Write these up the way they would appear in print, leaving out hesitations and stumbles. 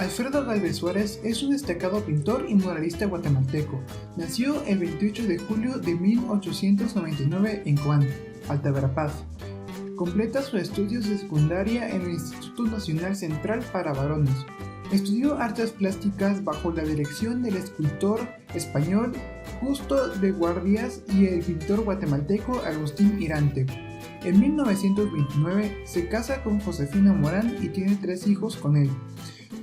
Alfredo Gálvez Suárez es un destacado pintor y muralista guatemalteco. Nació el 28 de julio de 1899 en Coán, Alta Verapaz. Completa sus estudios de secundaria en el Instituto Nacional Central para Varones. Estudió artes plásticas bajo la dirección del escultor español Justo de Guardias y el pintor guatemalteco Agustín Irante. En 1929 se casa con Josefina Morán y tiene 3 hijos con él.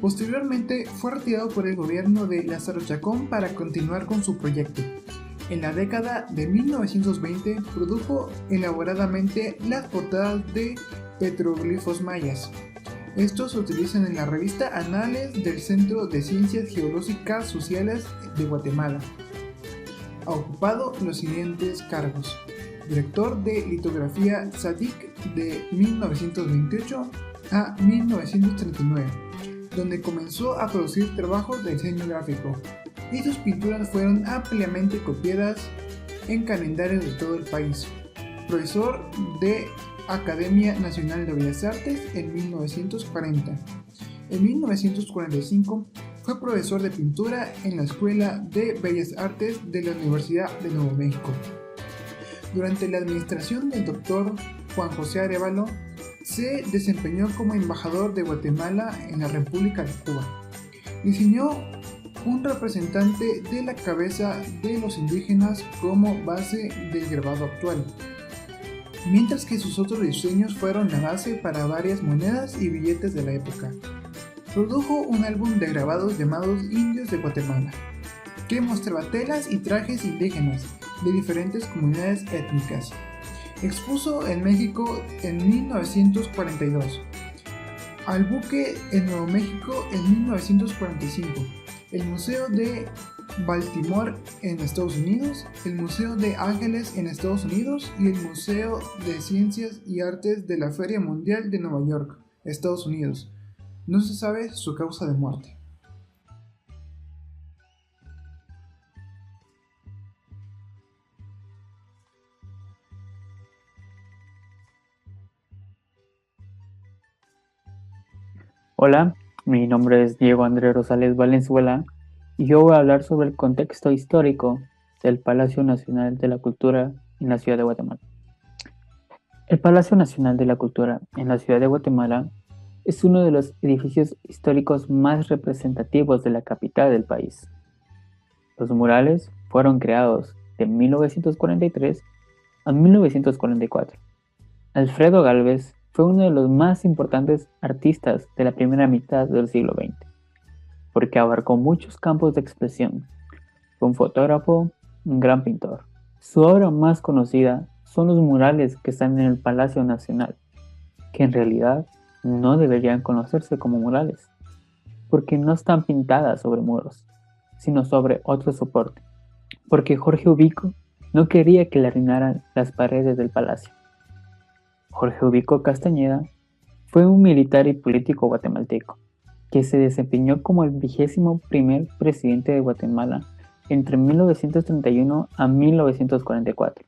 Posteriormente fue retirado por el gobierno de Lázaro Chacón para continuar con su proyecto. En la década de 1920 produjo elaboradamente las portadas de petroglifos mayas. Estos se utilizan en la revista Anales del Centro de Ciencias Geológicas Sociales de Guatemala. Ha ocupado los siguientes cargos: director de litografía SADIC de 1928 a 1939, donde comenzó a producir trabajos de diseño gráfico, y sus pinturas fueron ampliamente copiadas en calendarios de todo el país. Profesor de Academia Nacional de Bellas Artes en 1940. En 1945 fue profesor de pintura en la Escuela de Bellas Artes de la Universidad de Nuevo México. Durante la administración del Dr. Juan José Arévalo, se desempeñó como embajador de Guatemala en la República de Cuba. Diseñó un representante de la cabeza de los indígenas como base del grabado actual, mientras que sus otros diseños fueron la base para varias monedas y billetes de la época. Produjo un álbum de grabados llamados Indios de Guatemala, que mostraba telas y trajes indígenas de diferentes comunidades étnicas. Expuso en México en 1942, al buque en Nuevo México en 1945, el Museo de Baltimore en Estados Unidos, el Museo de Ángeles en Estados Unidos y el Museo de Ciencias y Artes de la Feria Mundial de Nueva York, Estados Unidos. No se sabe su causa de muerte. Hola, mi nombre es Diego Andrés Rosales Valenzuela y yo voy a hablar sobre el contexto histórico del Palacio Nacional de la Cultura en la ciudad de Guatemala. El Palacio Nacional de la Cultura en la ciudad de Guatemala es uno de los edificios históricos más representativos de la capital del país. Los murales fueron creados de 1943 a 1944. Alfredo Gálvez fue uno de los más importantes artistas de la primera mitad del siglo XX, porque abarcó muchos campos de expresión. Fue un fotógrafo, un gran pintor. Su obra más conocida son los murales que están en el Palacio Nacional, que en realidad no deberían conocerse como murales, porque no están pintadas sobre muros, sino sobre otro soporte, porque Jorge Ubico no quería que le arruinaran las paredes del palacio. Jorge Ubico Castañeda fue un militar y político guatemalteco que se desempeñó como el 21º presidente de Guatemala entre 1931 a 1944.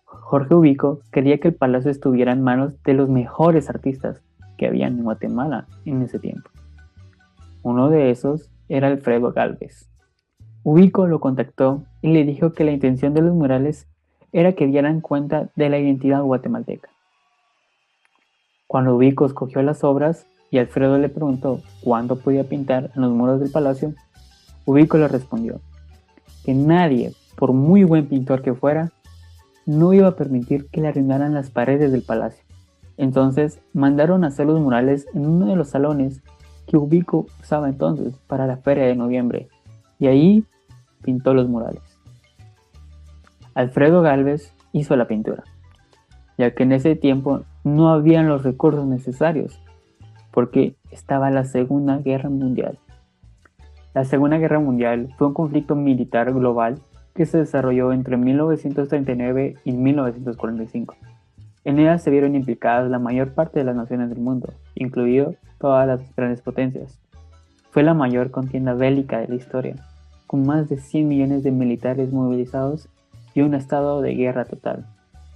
Jorge Ubico quería que el palacio estuviera en manos de los mejores artistas que habían en Guatemala en ese tiempo. Uno de esos era Alfredo Gálvez. Ubico lo contactó y le dijo que la intención de los murales era que dieran cuenta de la identidad guatemalteca. Cuando Ubico escogió las obras y Alfredo le preguntó cuándo podía pintar en los muros del palacio, Ubico le respondió que nadie, por muy buen pintor que fuera, no iba a permitir que le arruinaran las paredes del palacio. Entonces mandaron a hacer los murales en uno de los salones que Ubico usaba entonces para la feria de noviembre, y ahí pintó los murales. Alfredo Gálvez hizo la pintura, ya que en ese tiempo no habían los recursos necesarios, porque estaba la Segunda Guerra Mundial. La Segunda Guerra Mundial fue un conflicto militar global que se desarrolló entre 1939 y 1945. En ella se vieron implicadas la mayor parte de las naciones del mundo, incluido todas las grandes potencias. Fue la mayor contienda bélica de la historia, con más de 100 millones de militares movilizados y un estado de guerra total,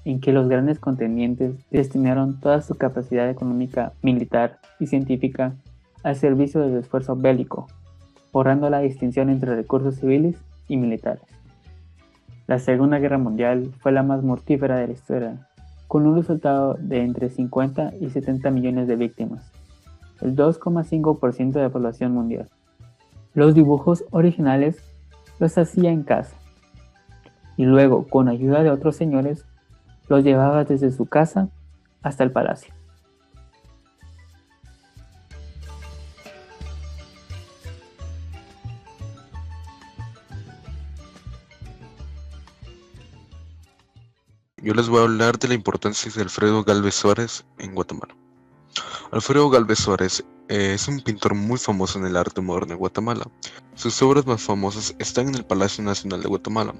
en que los grandes contendientes destinaron toda su capacidad económica, militar y científica al servicio del esfuerzo bélico, borrando la distinción entre recursos civiles y militares. La Segunda Guerra Mundial fue la más mortífera de la historia, con un resultado de entre 50 y 70 millones de víctimas, el 2,5% de la población mundial. Los dibujos originales los hacía en casa, y luego, con ayuda de otros señores, los llevaba desde su casa hasta el palacio. Yo les voy a hablar de la importancia de Alfredo Gálvez Suárez en Guatemala. Alfredo Gálvez Suárez es un pintor muy famoso en el arte moderno de Guatemala. Sus obras más famosas están en el Palacio Nacional de Guatemala,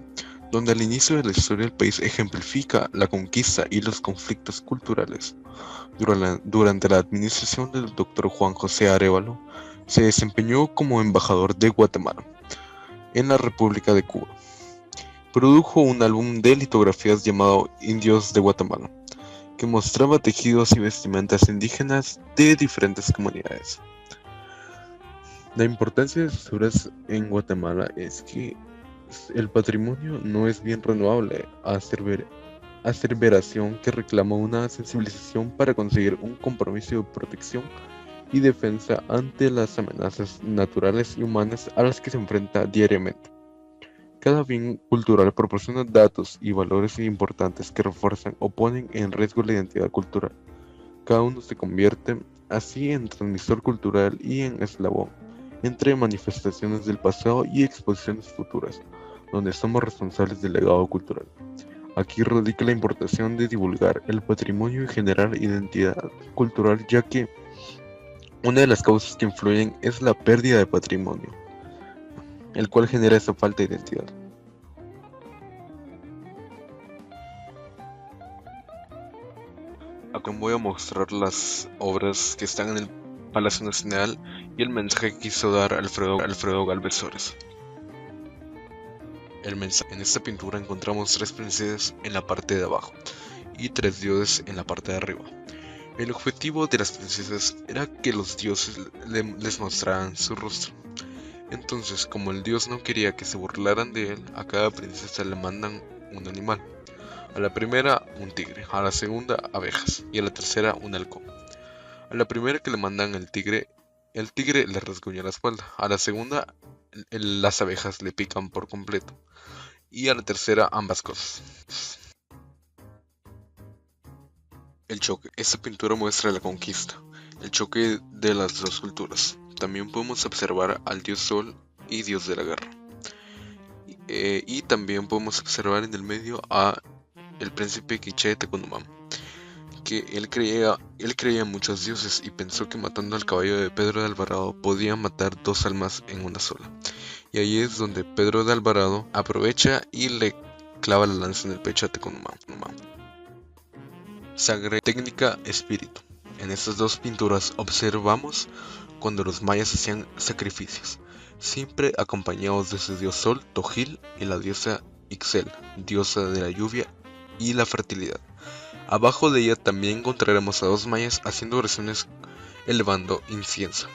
donde al inicio de la historia del país ejemplifica la conquista y los conflictos culturales. Durante la administración del Dr. Juan José Arévalo, se desempeñó como embajador de Guatemala en la República de Cuba. Produjo un álbum de litografías llamado Indios de Guatemala, que mostraba tejidos y vestimentas indígenas de diferentes comunidades. La importancia de sus obras en Guatemala es que el patrimonio no es bien renovable, aseveración que reclama una sensibilización para conseguir un compromiso de protección y defensa ante las amenazas naturales y humanas a las que se enfrenta diariamente. Cada bien cultural proporciona datos y valores importantes que refuerzan o ponen en riesgo la identidad cultural. Cada uno se convierte así en transmisor cultural y en eslabón entre manifestaciones del pasado y exposiciones futuras, donde somos responsables del legado cultural. Aquí radica la importancia de divulgar el patrimonio y generar identidad cultural, ya que una de las causas que influyen es la pérdida de patrimonio, el cual genera esa falta de identidad. Acá voy a mostrar las obras que están en el Palacio Nacional y el mensaje que quiso dar Alfredo Gálvez Suárez. En esta pintura encontramos 3 princesas en la parte de abajo y 3 dioses en la parte de arriba. El objetivo de las princesas era que los dioses les mostraran su rostro. Entonces, como el dios no quería que se burlaran de él, a cada princesa le mandan un animal. A la primera un tigre, a la segunda abejas y a la tercera un halcón. A la primera que le mandan el tigre le rasguña la espalda. A la segunda las abejas le pican por completo. Y a la tercera ambas cosas. El choque. Esta pintura muestra la conquista, el choque de las dos culturas. También podemos observar al dios Sol y dios de la guerra. Y también podemos observar en el medio a el príncipe Quiché Tecunumán, que él creía en muchos dioses y pensó que matando al caballo de Pedro de Alvarado podía matar 2 almas en una sola. Y ahí es donde Pedro de Alvarado aprovecha y le clava la lanza en el pecho a Tecunumán. Sangre, técnica, espíritu. En estas 2 pinturas observamos cuando los mayas hacían sacrificios, siempre acompañados de su dios Sol, Tojil, y la diosa Ixel, diosa de la lluvia y la fertilidad. Abajo de ella también encontraremos a 2 mayas haciendo oraciones elevando incienso.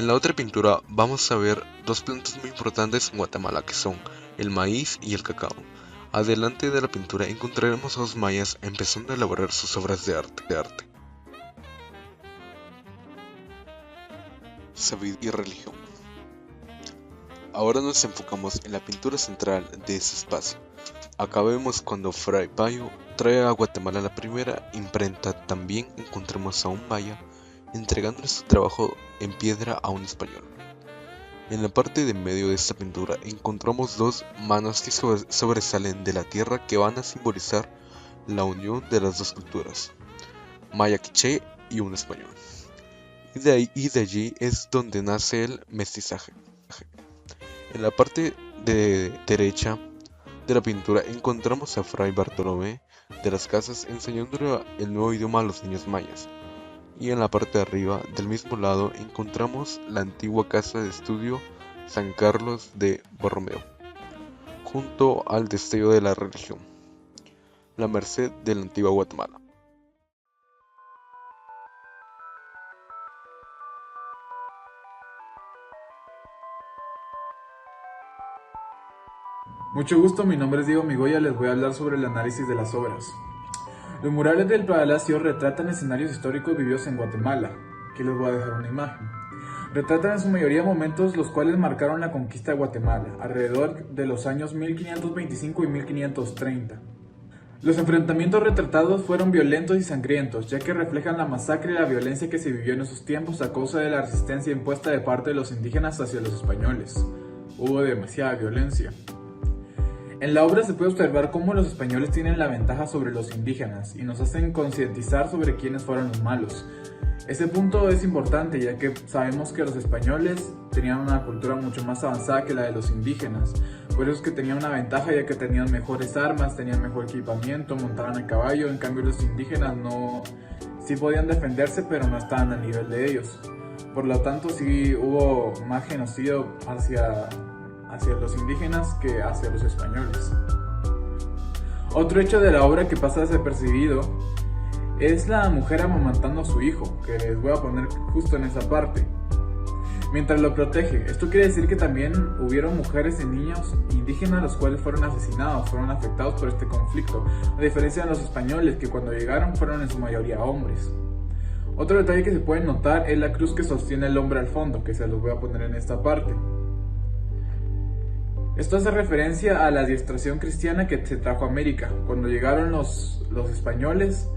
En la otra pintura vamos a ver 2 plantas muy importantes en Guatemala, que son el maíz y el cacao. Adelante de la pintura encontraremos a 2 mayas empezando a elaborar sus obras de arte. Sabiduría y religión. Ahora nos enfocamos en la pintura central de ese espacio. Acá vemos cuando Fray Payo trae a Guatemala la primera imprenta. También encontramos a un maya entregándole su trabajo en piedra a un español. En la parte de medio de esta pintura encontramos 2 manos que sobresalen de la tierra, que van a simbolizar la unión de las 2 culturas, maya quiché y un español. Y de allí es donde nace el mestizaje. En la parte de derecha de la pintura encontramos a Fray Bartolomé de las Casas enseñándole el nuevo idioma a los niños mayas. Y en la parte de arriba, del mismo lado, encontramos la antigua casa de estudio San Carlos de Borromeo, junto al destello de la religión, la merced de la antigua Guatemala. Mucho gusto, mi nombre es Diego Migoya, les voy a hablar sobre el análisis de las obras. Los murales del palacio retratan escenarios históricos vividos en Guatemala. Aquí les voy a dejar una imagen. Retratan en su mayoría momentos los cuales marcaron la conquista de Guatemala, alrededor de los años 1525 y 1530. Los enfrentamientos retratados fueron violentos y sangrientos, ya que reflejan la masacre y la violencia que se vivió en esos tiempos a causa de la resistencia impuesta de parte de los indígenas hacia los españoles. Hubo demasiada violencia. En la obra se puede observar cómo los españoles tienen la ventaja sobre los indígenas y nos hacen concientizar sobre quiénes fueron los malos. Ese punto es importante, ya que sabemos que los españoles tenían una cultura mucho más avanzada que la de los indígenas. Por eso es que tenían una ventaja, ya que tenían mejores armas, tenían mejor equipamiento, montaban a caballo. En cambio los indígenas sí podían defenderse, pero no estaban al nivel de ellos. Por lo tanto sí hubo más genocidio hacia los indígenas que hacia los españoles. Otro hecho de la obra que pasa desapercibido es la mujer amamantando a su hijo, que les voy a poner justo en esa parte, mientras lo protege. Esto quiere decir que también hubieron mujeres y niños indígenas los cuales fueron asesinados, fueron afectados por este conflicto, a diferencia de los españoles, que cuando llegaron fueron en su mayoría hombres. Otro detalle que se puede notar es la cruz que sostiene el hombre al fondo, que se los voy a poner en esta parte. Esto hace referencia a la adiestración cristiana que se trajo a América. Cuando llegaron los españoles,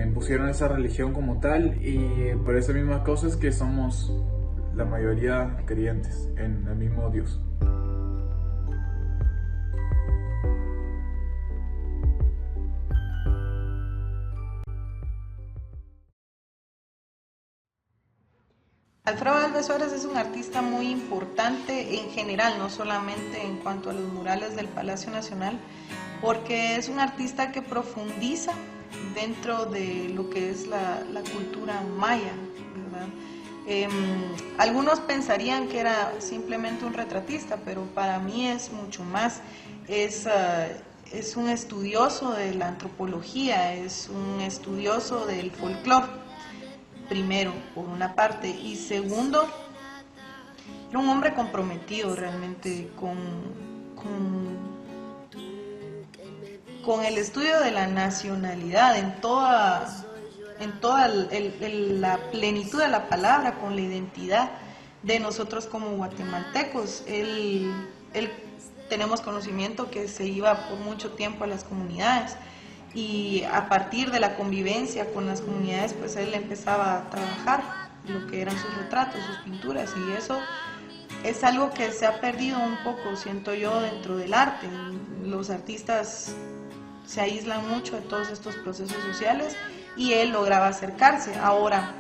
impusieron esa religión como tal, y por esa misma causa es que somos la mayoría creyentes en el mismo Dios. Alfredo Alves Suárez es un artista muy importante en general, no solamente en cuanto a los murales del Palacio Nacional, porque es un artista que profundiza dentro de lo que es la cultura maya, ¿verdad? Algunos pensarían que era simplemente un retratista, pero para mí es mucho más. Es un estudioso de la antropología, es un estudioso del folclore. Primero, por una parte, y segundo, era un hombre comprometido realmente con el estudio de la nacionalidad en toda la plenitud de la palabra, con la identidad de nosotros como guatemaltecos. Él tenemos conocimiento que se iba por mucho tiempo a las comunidades, y a partir de la convivencia con las comunidades, pues él empezaba a trabajar lo que eran sus retratos, sus pinturas, y eso es algo que se ha perdido un poco, siento yo, dentro del arte. Los artistas se aíslan mucho de todos estos procesos sociales y él lograba acercarse. Ahora,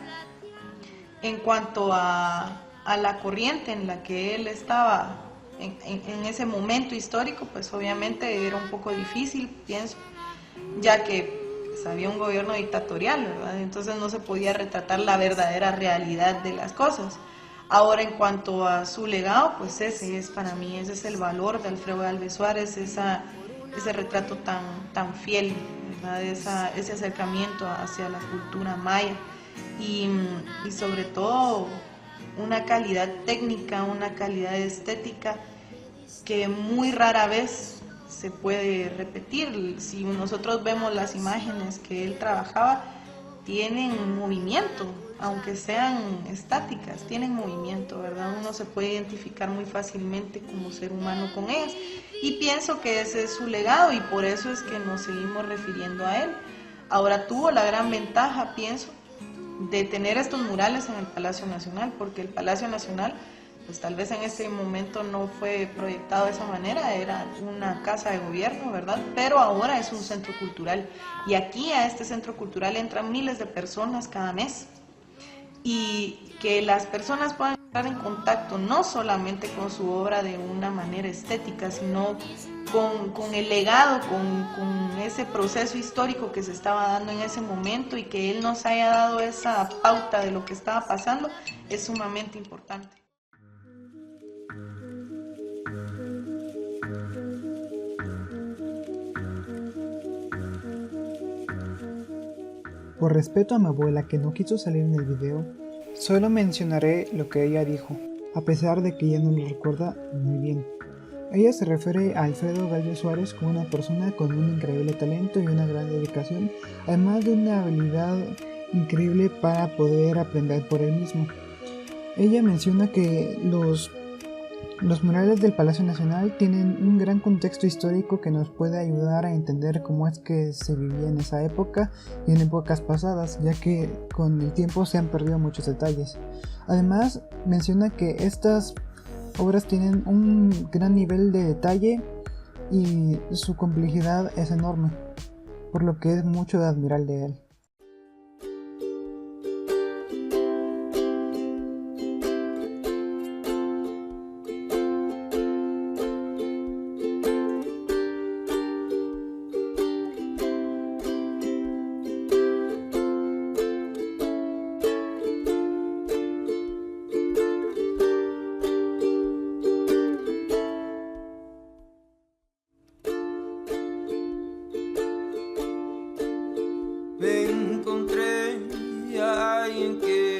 en cuanto a la corriente en la que él estaba en ese momento histórico, pues obviamente era un poco difícil, pienso, ya que pues, había un gobierno dictatorial, ¿verdad? Entonces no se podía retratar la verdadera realidad de las cosas. Ahora, en cuanto a su legado, pues ese es para mí, ese es el valor de Alfredo Alves Suárez, ese retrato tan fiel, ¿verdad? Ese acercamiento hacia la cultura maya y sobre todo una calidad técnica, una calidad estética que muy rara vez se puede repetir. Si nosotros vemos las imágenes que él trabajaba, tienen movimiento, aunque sean estáticas, tienen movimiento, ¿verdad? Uno se puede identificar muy fácilmente como ser humano con ellas, y pienso que ese es su legado y por eso es que nos seguimos refiriendo a él. Ahora, tuvo la gran ventaja, pienso, de tener estos murales en el Palacio Nacional, porque el Palacio Nacional, pues tal vez en ese momento no fue proyectado de esa manera, era una casa de gobierno, ¿verdad? Pero ahora es un centro cultural, y aquí a este centro cultural entran miles de personas cada mes, y que las personas puedan estar en contacto no solamente con su obra de una manera estética, sino con el legado, con ese proceso histórico que se estaba dando en ese momento, y que él nos haya dado esa pauta de lo que estaba pasando, es sumamente importante. Por respeto a mi abuela, que no quiso salir en el video, solo mencionaré lo que ella dijo, a pesar de que ella no lo recuerda muy bien. Ella se refiere a Alfredo Gallo Suárez como una persona con un increíble talento y una gran dedicación, además de una habilidad increíble para poder aprender por él mismo. Ella menciona que los murales del Palacio Nacional tienen un gran contexto histórico que nos puede ayudar a entender cómo es que se vivía en esa época y en épocas pasadas, ya que con el tiempo se han perdido muchos detalles. Además, menciona que estas obras tienen un gran nivel de detalle y su complejidad es enorme, por lo que es mucho de admirar de él. Me encontré a alguien que